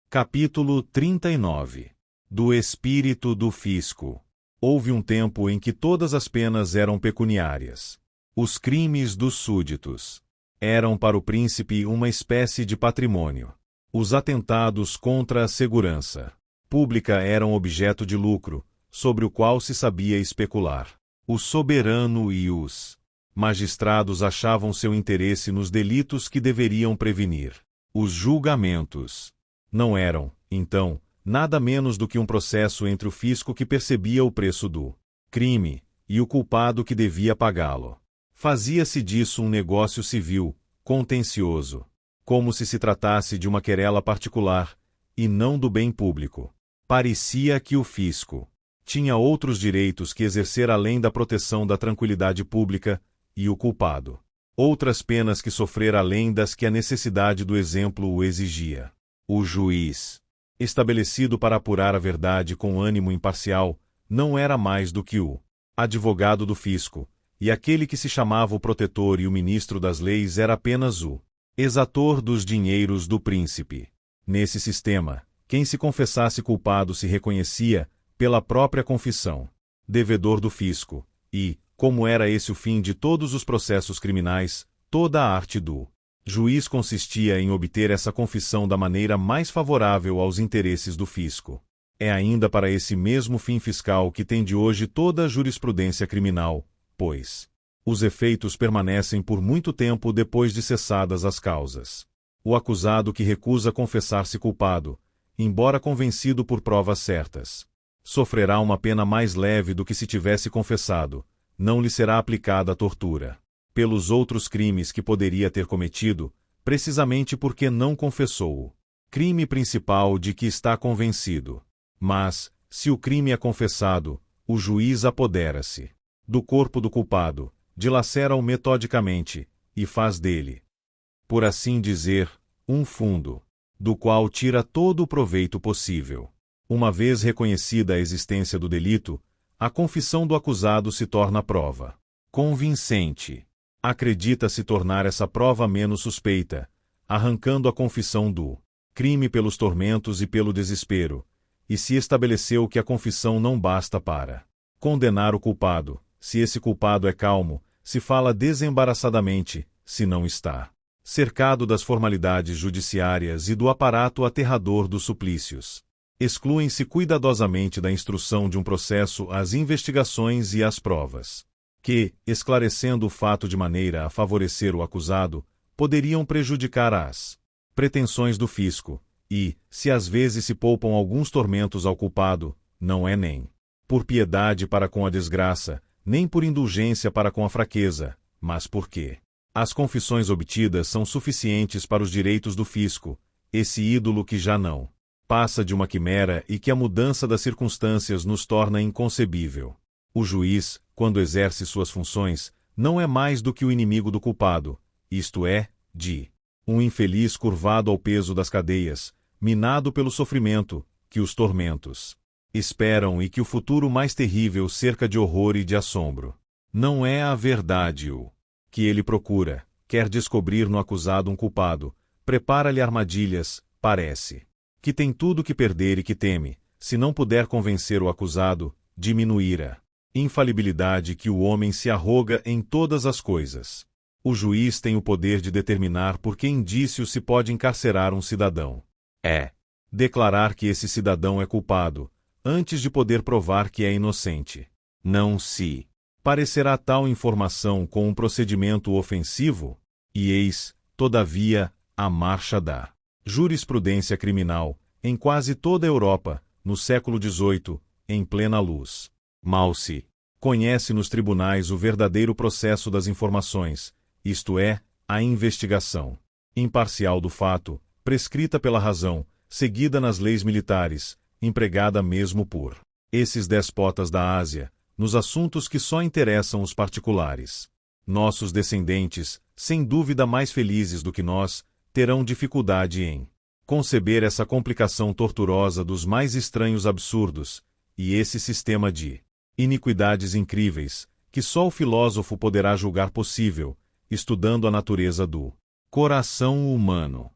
Capítulo 39. Do espírito do fisco. Houve um tempo em que todas as penas eram pecuniárias. Os crimes dos súditos eram para o príncipe uma espécie de patrimônio. Os atentados contra a segurança pública eram objeto de lucro, sobre o qual se sabia especular. O soberano e os magistrados achavam seu interesse nos delitos que deveriam prevenir. Os julgamentos não eram, então, nada menos do que um processo entre o fisco que percebia o preço do crime e o culpado que devia pagá-lo. Fazia-se disso um negócio civil, contencioso, como se tratasse de uma querela particular, e não do bem público. Parecia que o fisco tinha outros direitos que exercer além da proteção da tranquilidade pública, e o culpado outras penas que sofrer além das que a necessidade do exemplo o exigia. O juiz, estabelecido para apurar a verdade com ânimo imparcial, não era mais do que o advogado do fisco, e aquele que se chamava o protetor e o ministro das leis era apenas o exator dos dinheiros do príncipe. Nesse sistema, quem se confessasse culpado se reconhecia, pela própria confissão, devedor do fisco, e, como era esse o fim de todos os processos criminais, toda a arte do juiz consistia em obter essa confissão da maneira mais favorável aos interesses do fisco. É ainda para esse mesmo fim fiscal que tende hoje toda a jurisprudência criminal, pois os efeitos permanecem por muito tempo depois de cessadas as causas. O acusado que recusa confessar-se culpado, embora convencido por provas certas, sofrerá uma pena mais leve do que se tivesse confessado. Não lhe será aplicada a tortura pelos outros crimes que poderia ter cometido, precisamente porque não confessou o crime principal de que está convencido. Mas, se o crime é confessado, o juiz apodera-se do corpo do culpado, dilacera-o metodicamente, e faz dele, por assim dizer, um fundo, do qual tira todo o proveito possível. Uma vez reconhecida a existência do delito, a confissão do acusado se torna prova convincente. Acredita-se tornar essa prova menos suspeita, arrancando a confissão do crime pelos tormentos e pelo desespero, e se estabeleceu que a confissão não basta para condenar o culpado. Se esse culpado é calmo, se fala desembaraçadamente, se não está cercado das formalidades judiciárias e do aparato aterrador dos suplícios. Excluem-se cuidadosamente da instrução de um processo as investigações e as provas, que, esclarecendo o fato de maneira a favorecer o acusado, poderiam prejudicar as pretensões do fisco, e, se às vezes se poupam alguns tormentos ao culpado, não é nem por piedade para com a desgraça, nem por indulgência para com a fraqueza, mas porque as confissões obtidas são suficientes para os direitos do fisco, esse ídolo que já não passa de uma quimera e que a mudança das circunstâncias nos torna inconcebível. O juiz, quando exerce suas funções, não é mais do que o inimigo do culpado, isto é, de um infeliz curvado ao peso das cadeias, minado pelo sofrimento, que os tormentos esperam e que o futuro mais terrível cerca de horror e de assombro. Não é a verdade o que ele procura, quer descobrir no acusado um culpado, prepara-lhe armadilhas, parece que tem tudo que perder e que teme, se não puder convencer o acusado, diminuir a infalibilidade que o homem se arroga em todas as coisas. O juiz tem o poder de determinar por que indício se pode encarcerar um cidadão. Declarar que esse cidadão é culpado, antes de poder provar que é inocente. Não se parecerá tal informação com um procedimento ofensivo? E eis, todavia, a marcha da jurisprudência criminal, em quase toda a Europa, no século XVIII, em plena luz. Mal se conhece nos tribunais o verdadeiro processo das informações, isto é, a investigação imparcial do fato, prescrita pela razão, seguida nas leis militares, empregada mesmo por esses despotas da Ásia, nos assuntos que só interessam os particulares. Nossos descendentes, sem dúvida mais felizes do que nós, terão dificuldade em conceber essa complicação torturosa dos mais estranhos absurdos, e esse sistema de iniquidades incríveis, que só o filósofo poderá julgar possível, estudando a natureza do coração humano.